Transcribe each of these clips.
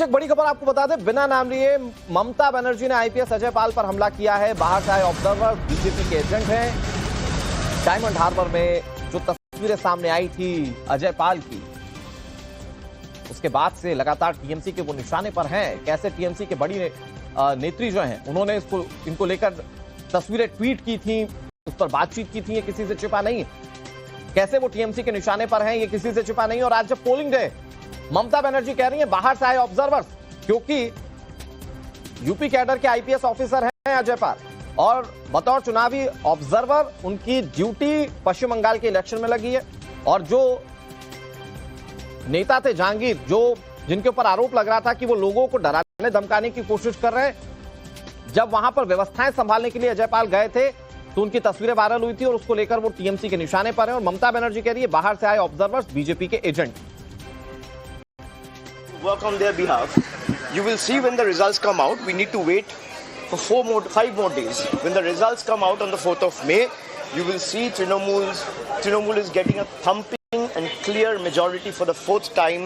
एक बड़ी खबर आपको बता दें, बिना नाम लिए ममता बनर्जी ने आईपीएस अजय पाल पर हमला किया है। बाहर से आए ऑब्जर्वर बीजेपी के एजेंट हैं। डायमंड हार्बर में जो तस्वीरें सामने आई थी अजय पाल की, उसके बाद से लगातार टीएमसी के वो निशाने पर हैं। कैसे टीएमसी के बड़ी नेत्री जो हैं उन्होंने इनको लेकर तस्वीरें ट्वीट की थी, उस पर बातचीत की थी, ये किसी से छिपा नहीं। कैसे वो टीएमसी के निशाने पर हैं ये किसी से छिपा नहीं। और आज जब पोलिंग डे, ममता बनर्जी कह रही है बाहर से आए ऑब्जर्वर्स, क्योंकि यूपी कैडर के आईपीएस ऑफिसर हैं अजय पाल और बतौर चुनावी ऑब्जर्वर उनकी ड्यूटी पश्चिम बंगाल के इलेक्शन में लगी है। और जो नेता थे जहांगीर, जो जिनके ऊपर आरोप लग रहा था कि वो लोगों को डराने धमकाने की कोशिश कर रहे हैं, जब वहां पर व्यवस्थाएं संभालने के लिए अजय पाल गए थे तो उनकी तस्वीरें वायरल हुई थी और उसको लेकर वो टीएमसी के निशाने पर हैं। और ममता बनर्जी कह रही है बाहर से आए ऑब्जर्वर्स बीजेपी के agent. Work on their behalf. You will see when the results come out. We need to wait for 5 more days. When the results come out on the 4th of May, you will see Trinamool is getting a thumping and clear majority for the 4th time,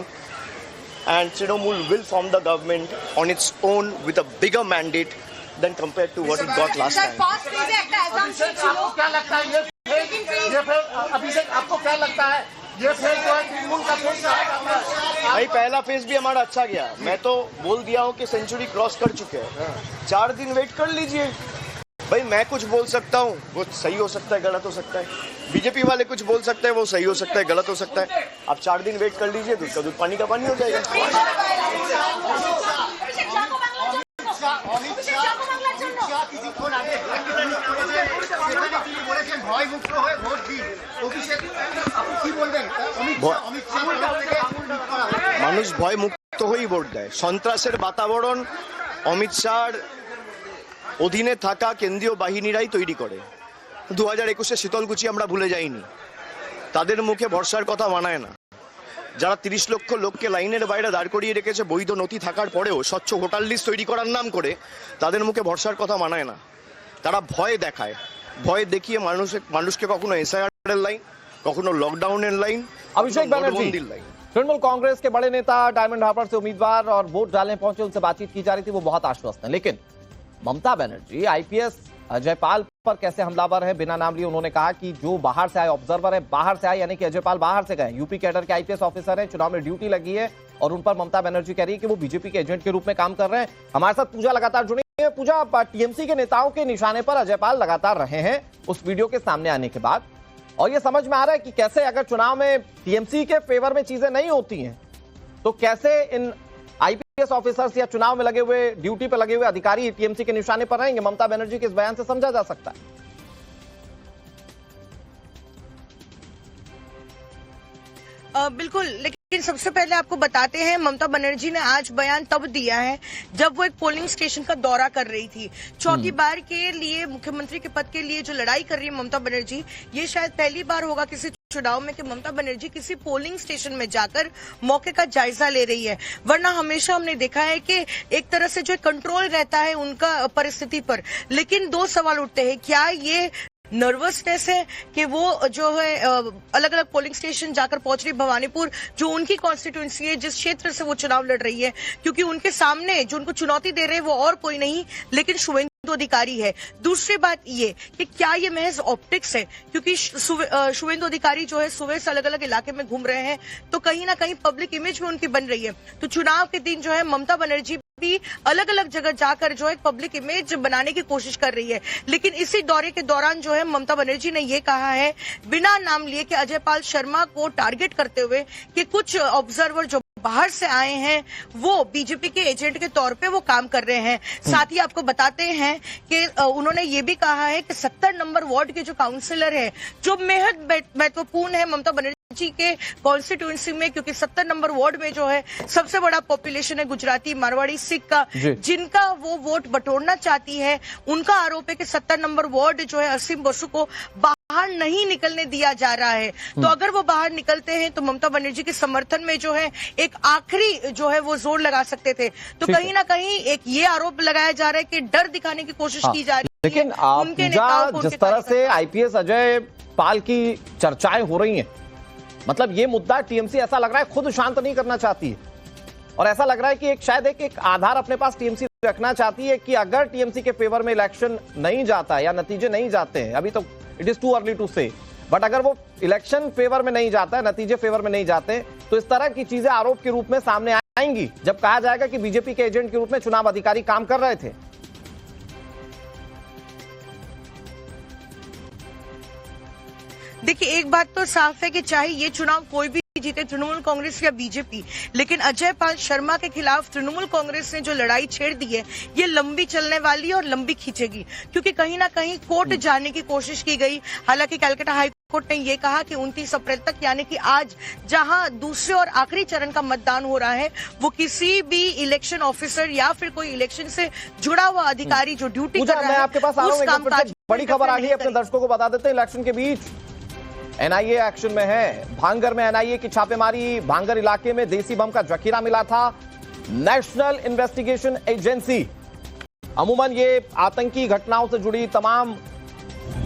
and Trinamool will form the government on its own with a bigger mandate than compared to what it got last time. आपको क्या लगता है आपको क्या लगता है ये phase जो है तृणमूल का फेज भाई पहला फेज भी हमारा अच्छा गया। मैं तो बोल दिया हूँ कि सेंचुरी क्रॉस कर चुके हैं। 4 दिन वेट कर लीजिए भाई। मैं कुछ बोल सकता हूँ, वो सही हो सकता है, गलत हो सकता है। बीजेपी वाले कुछ बोल सकते हैं, वो सही हो सकता है, गलत हो सकता है। आप 4 दिन वेट कर लीजिए, दूध का दूध पानी का पानी हो जाएगा। মানুষ ভয় মুক্ত হয়েই ভোট দেয়। সন্ত্রাসের বাতাবরণ অমিত শাহর অধীনে থাকা কেন্দ্রীয় বাহিনীরাই তৈরি করে। 2021-এ শীতলকুচি আমরা ভুলে যাইনি। তাদের মুখে ভরসার কথা মানায় না। যারা 30 লক্ষ লোককে লাইনের বাইরে দাঁড় করিয়ে রেখেছে বৈধ নথি থাকার পরেও স্বচ্ছ ভোটার লিস্ট তৈরি করার নাম করে, তাদের মুখে ভরসার কথা মানায় না। তারা ভয় দেখায়, ভয় দেখিয়ে মানুষকে কখনো এসআইআর এর লাইন, কখনো লকডাউনের লাইন, अभिषेक बनर्जी तृणमूल कांग्रेस के बड़े नेता डायमंड हार्बर से उम्मीदवार और वोट डालने पहुंचे, उनसे बातचीत की जा रही थी, वो बहुत आश्वस्त हैं। लेकिन ममता बनर्जी आईपीएस अजय पाल पर कैसे हमलावर है, बिना नाम लिए उन्होंने कहा कि जो बाहर से आए ऑब्जर्वर है, बाहर से आए यानी कि अजय पाल बाहर से गए, यूपी कैडर के आईपीएस ऑफिसर हैं, चुनाव में ड्यूटी लगी है और उन पर ममता बनर्जी कह रही है कि वो बीजेपी के एजेंट के रूप में काम कर रहे हैं। हमारे साथ पूजा लगातार जुड़ी है। पूजा, टीएमसी के नेताओं के निशाने पर अजय पाल लगातार रहे हैं उस वीडियो के सामने आने के बाद, और ये समझ में आ रहा है कि कैसे अगर चुनाव में टीएमसी के फेवर में चीजें नहीं होती हैं तो कैसे इन आईपीएस ऑफिसर्स या चुनाव में लगे हुए, ड्यूटी पर लगे हुए अधिकारी टीएमसी के निशाने पर रहेंगे। ममता बनर्जी के इस बयान से समझा जा सकता है। बिल्कुल, लेकिन सबसे पहले आपको बताते हैं ममता बनर्जी ने आज बयान तब दिया है जब वो एक पोलिंग स्टेशन का दौरा कर रही थी। चौथी बार के लिए मुख्यमंत्री के पद के लिए जो लड़ाई कर रही है ममता बनर्जी, ये शायद पहली बार होगा किसी चुनाव में कि ममता बनर्जी किसी पोलिंग स्टेशन में जाकर मौके का जायजा ले रही है। वरना हमेशा हमने देखा है कि एक तरह से जो कंट्रोल रहता है उनका परिस्थिति पर। लेकिन 2 सवाल उठते हैं, क्या ये नर्वसनेस है कि वो जो है अलग अलग पोलिंग स्टेशन जाकर पहुंच रही, भवानीपुर जो उनकी कॉन्स्टिट्यूंसी है, जिस क्षेत्र से वो चुनाव लड़ रही है, क्योंकि उनके सामने जो उनको चुनौती दे रहे हैं वो और कोई नहीं लेकिन शुभेंदु अधिकारी है। दूसरी बात ये कि क्या ये महज ऑप्टिक्स है, क्योंकि शुभेंदु अधिकारी जो है सुबह से अलग अलग इलाके में घूम रहे हैं तो कहीं ना कहीं पब्लिक इमेज भी उनकी बन रही है। तो चुनाव के दिन जो है ममता बनर्जी भी अलग अलग जगह जाकर जो है पब्लिक इमेज बनाने की कोशिश कर रही है। लेकिन इसी दौरे के दौरान जो है ममता बनर्जी ने ये कहा है बिना नाम लिए कि अजय पाल शर्मा को टारगेट करते हुए कि कुछ ऑब्जर्वर जो बाहर से आए हैं वो बीजेपी के एजेंट के तौर पे वो काम कर रहे हैं। साथ ही आपको बताते हैं कि उन्होंने ये भी कहा है कि 70 नंबर वार्ड के जो काउंसिलर है, जो बेहद महत्वपूर्ण है ममता बनर्जी के कॉन्स्टिट्यूंसी में, क्योंकि 70 नंबर वार्ड में जो है सबसे बड़ा पॉपुलेशन है गुजराती, मारवाड़ी, सिख का, जिनका वो वोट बटोरना चाहती है। उनका आरोप है कि 70 नंबर वार्ड जो है असीम बसु को बाहर नहीं निकलने दिया जा रहा है। तो अगर वो बाहर निकलते हैं तो ममता बनर्जी के समर्थन में जो है एक आखिरी जो है वो जोर लगा सकते थे। तो कहीं ना कहीं एक ये आरोप लगाया जा रहा है कि डर दिखाने की कोशिश की जा रही है। लेकिन जिस तरह से आईपीएस अजय पाल की चर्चाएं हो रही हैं, मतलब ये मुद्दा टीएमसी ऐसा लग रहा है खुद शांत नहीं करना चाहती है और ऐसा लग रहा है कि शायद एक आधार अपने पास टीएमसी रखना चाहती है कि अगर टीएमसी के फेवर में इलेक्शन नहीं जाता या नतीजे नहीं जाते हैं, अभी तो it is too early to say, but अगर वो इलेक्शन फेवर में नहीं जाता है, नतीजे फेवर में नहीं जाते, तो इस तरह की चीजें आरोप के रूप में सामने आएंगी जब कहा जाएगा कि बीजेपी के एजेंट के रूप में चुनाव अधिकारी काम कर रहे थे। देखिए, एक बात तो साफ है कि चाहे ये चुनाव कोई भी जीते, तृणमूल कांग्रेस या बीजेपी, लेकिन अजय पाल शर्मा के खिलाफ तृणमूल कांग्रेस ने जो लड़ाई छेड़ दी है ये लंबी चलने वाली है और लंबी खींचेगी, क्योंकि कहीं ना कहीं कोर्ट जाने की कोशिश की गई। हालांकि कलकत्ता हाई कोर्ट ने ये कहा कि 29 अप्रैल तक, यानी कि आज जहां दूसरे और आखिरी चरण का मतदान हो रहा है, वो किसी भी इलेक्शन ऑफिसर या फिर कोई इलेक्शन से जुड़ा हुआ अधिकारी जो ड्यूटी कर रहा है, आपके पास आ रहा उस कामकाज हूं। बड़ी खबर आ गई है, अपने दर्शकों को बता देते हैं। इलेक्शन के बीच एनआईए एक्शन में है। भांगर में एनआईए की छापेमारी। भांगर इलाके में देसी बम का जखीरा मिला था। नेशनल इन्वेस्टिगेशन एजेंसी अमूमन ये आतंकी घटनाओं से जुड़ी तमाम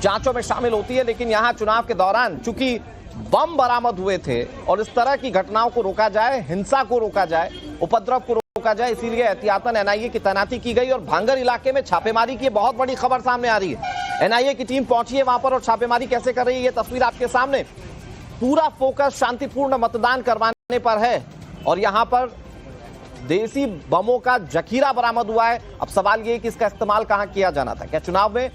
जांचों में शामिल होती है, लेकिन यहां चुनाव के दौरान चूंकि बम बरामद हुए थे और इस तरह की घटनाओं को रोका जाए, हिंसा को रोका जाए, उपद्रव को रोका जाए, इसीलिए एहतियातन एनआईए की तैनाती की गई और भांगर इलाके में छापेमारी की बहुत बड़ी खबर सामने आ रही है। एनआईए की टीम पहुंची है वहां पर और छापेमारी कैसे कर रही है, ये तस्वीर आपके सामने। पूरा फोकस शांतिपूर्ण मतदान करवाने पर है और यहां पर देसी बमों का जखीरा बरामद हुआ है। अब सवाल ये कि इसका इस्तेमाल कहां किया जाना था, क्या चुनाव में,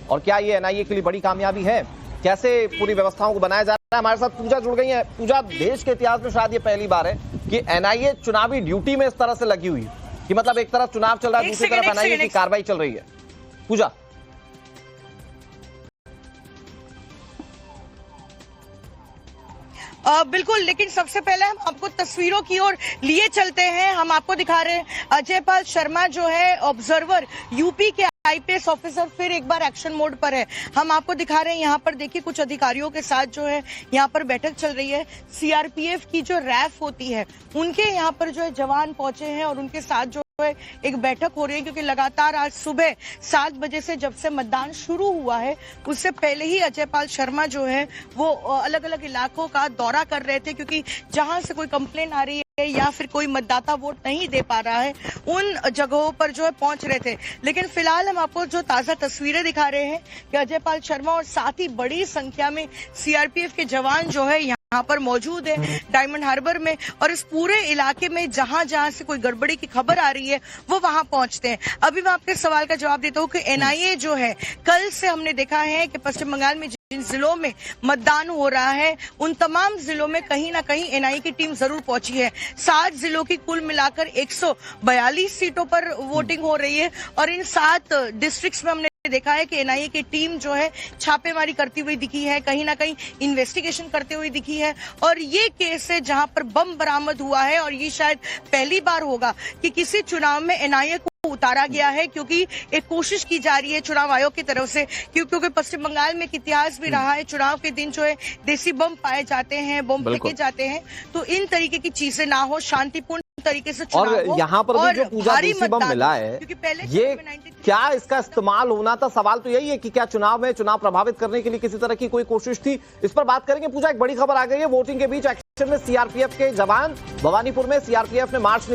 और क्या ये एनआईए के लिए बड़ी कामयाबी है, कैसे पूरी व्यवस्थाओं को बनाया जा रहा है। हमारे साथ पूजा जुड़ गई है। पूजा, देश के इतिहास में शायद ये पहली बार है कि एनआईए चुनावी ड्यूटी में इस तरह से लगी हुई है कि मतलब एक तरफ चुनाव चल रहा है, दूसरी तरफ एनआईए की कार्रवाई चल रही है। पूजा, बिल्कुल, लेकिन सबसे पहले हम आपको तस्वीरों की ओर लिए चलते हैं। हम आपको दिखा रहे हैं अजय पाल शर्मा जो है ऑब्जर्वर, यूपी के आईपीएस ऑफिसर फिर एक बार एक्शन मोड पर है। हम आपको दिखा रहे हैं यहाँ पर, देखिए कुछ अधिकारियों के साथ जो है यहाँ पर बैठक चल रही है। सीआरपीएफ की जो रैफ होती है उनके यहाँ पर जो है जवान पहुंचे हैं और उनके साथ जो एक बैठक हो रही है, क्योंकि लगातार आज सुबह 7 बजे से जब से मतदान शुरू हुआ है उससे पहले ही अजय पाल शर्मा जो है वो अलग अलग इलाकों का दौरा कर रहे थे, क्योंकि जहां से कोई कंप्लेन आ रही है या फिर कोई मतदाता वोट नहीं दे पा रहा है उन जगहों पर जो है पहुंच रहे थे। लेकिन फिलहाल हम आपको जो ताजा तस्वीरें दिखा रहे हैं कि अजय पाल शर्मा और साथ ही बड़ी संख्या में सीआरपीएफ के जवान जो है यहाँ पर मौजूद है डायमंड हार्बर में, और इस पूरे इलाके में जहां जहां से कोई गड़बड़ी की खबर आ रही है वो वहां पहुंचते हैं। अभी मैं आपके सवाल का जवाब देता हूँ कि एनआईए जो है, कल से हमने देखा है कि पश्चिम बंगाल में जिन जिलों में मतदान हो रहा है उन तमाम जिलों में कहीं ना कहीं एनआईए की टीम जरूर पहुंची है। 7 जिलों की कुल मिलाकर 142 सीटों पर वोटिंग हो रही है और इन 7 डिस्ट्रिक्ट्स में हमने देखा है कि एनआईए की टीम जो है छापेमारी करती हुई दिखी है, कहीं ना कहीं इन्वेस्टिगेशन करते हुए दिखी है। और ये केस है जहां पर बम बरामद हुआ है और ये शायद पहली बार होगा कि किसी चुनाव में एनआईए को उतारा गया है, क्योंकि एक कोशिश की जा रही है चुनाव आयोग की तरफ से, क्योंकि पश्चिम बंगाल में एक इतिहास भी रहा है, चुनाव के दिन जो है देसी बम पाए जाते हैं, बम फेंके जाते हैं, तो इन तरीके की चीजें ना हो, शांतिपूर्ण तरीके से चुनाव और यहाँ पर भी जो पूजा देसी बम मिला है, ये क्या इसका इस्तेमाल होना था, सवाल तो यही है कि क्या चुनाव में चुनाव प्रभावित करने के लिए किसी तरह की कोई कोशिश थी, इस पर बात करेंगे। पूजा, एक बड़ी खबर आ गई है, वोटिंग के बीच एक्शन में सीआरपीएफ के जवान, भवानीपुर में सीआरपीएफ ने मार्च